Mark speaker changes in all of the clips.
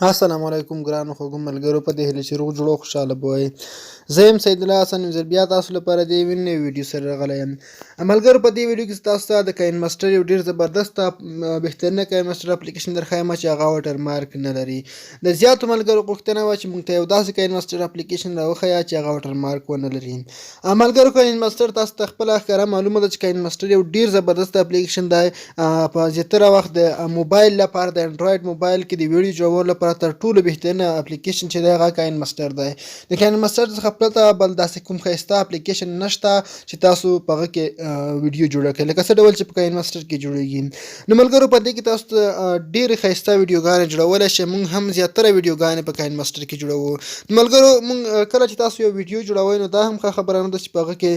Speaker 1: السلام علیکم ګرانو خوږو ملګرو، په دې هیله چې روغ جوړ او خوشحاله به وئ. زه یم سید الله حسن، یو ځل بیا تاسو لپاره د یوې نوې ویډیو سره راغلی یم. ملګرو، په دې ویډیو کې زه تاسو ته د کاین ماسټر یو ډېر زبردسته بهترینه کاین ماسټر اپلیکیشن درښیم چې هغه واټر مارک نه لري. د زیاتو ملګرو غوښتنه وه چې موږ ته یو داسې کاین ماسټر اپلیکیشن راوښیه چې هغه واټر مارک ونه لري. ملګرو، کاین ماسټر تاسو ته خپله ښکاره معلومه ده چې کاین ماسټر یو ډېر زبردست اپلیکیشن دی. په زیاتره وخت د موبایل لپاره، د انډراید موبایل کې د ویډیو جوړولو لپاره تر ټولو بهترینه اپلیکیشن چې دی هغه کاین ماسټر دی. د کاین ماسټر څخه پرته بل داسې کوم ښایسته اپلیکیشن نشته چې تاسو په هغه کې ویډیو جوړه کړئ لکه څه ډول چې په کاین ماسټر کې جوړیږي. نو ملګرو، په دې کې تاسو ته ډېرې ښایسته ویډیوګانې جوړولی شئ. موږ هم زیاتره ویډیوګانې په کاین ماسټر کې جوړوو. ملګرو، موږ کله چې تاسو یو ویډیو جوړوئ نو دا هم ښه خبره نه ده چې په هغه کې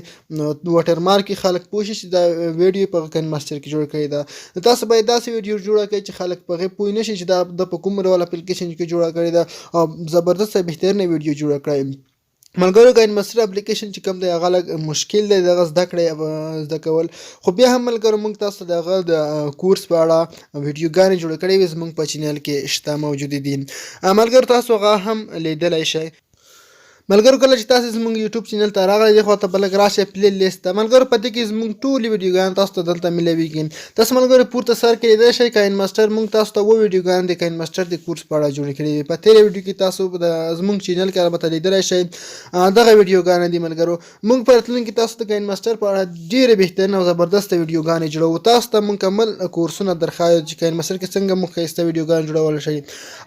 Speaker 1: واټر مارک خلک پوه شي چې دا ویډیو په کاین ماسټر کې جوړه کړې ده. تاسو باید داسې ویډیو جوړه کړئ چې خلک په هغې پوه نه شي چې دا د په کوم ډول اپلیکیشن کې جوړه کړې ده، او زبردسته بهترینه ویډیو جوړه کړئ. ملګرو، کاین ماسټر اپلیکیشن چې کوم دی هغه لږ مشکل دی د هغه زده کول، خو بیا هم ملګرو موږ تاسو ته د هغه د کورس په اړه ویډیوګانې جوړې کړې وي، زموږ په چینل کې شته موجودې دي. ملګرو، تاسو هغه هم لیدلی شئ. ملګرو، کله چې تاسو زموږ یوټیوب چینل ته راغلی دې خوا ته به لږ راشئ پلې لیست ته. ملګرو، په دې کې زموږ ټولې ویډیوګانې تاسو ته دلته میلاویږي. تاسو ملګرو پورته سر کې لیدلی شئ کاین ماسټر موږ تاسو ته 7 ویډیوګانې د کاین ماسټر د کورس په اړه جوړې کړې وي. په تېره ویډیو کې تاسو زموږ چینل کې البته لیدلی شئ دغه ویډیوګانې دي. ملګرو، موږ په راتلونکي کې تاسو د کاین ماسټر په اړه ډېرې بهترینه او زبردسته ویډیوګانې جوړوو. تاسو ته مکمل کورسونه درښایو چې کاین ماسټر کې څنګه موږ ښایسته ویډیوګانې جوړولی شئ.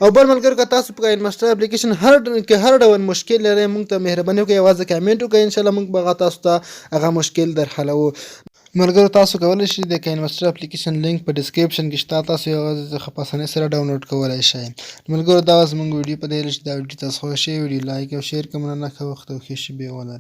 Speaker 1: او بل ملګرو، که تاسو په کاین ماسټر اپلیکیشن هر ډول مشکل لرئ، موږ ته مهرباني وکړئ یوازې کامنټ وکړئ، انشاءالله موږ به تاسو ته هغه مشکل درحلوو. ملګرو، تاسو کولی شئ د کاین ماسټر اپلیکیشن لینک په ډسکرپشن کې شته، تاسو یې یوازې څخه په اسانۍ سره ډاونلوډ کولی شئ. ملګرو، دا وه زموږ ویډیو. په دې هیله چې دا ویډیو تاسو خوښ شوې ویډیو لایک او شیر کړئ. مننه، ښه وخت او ښې شېبې ولرئ.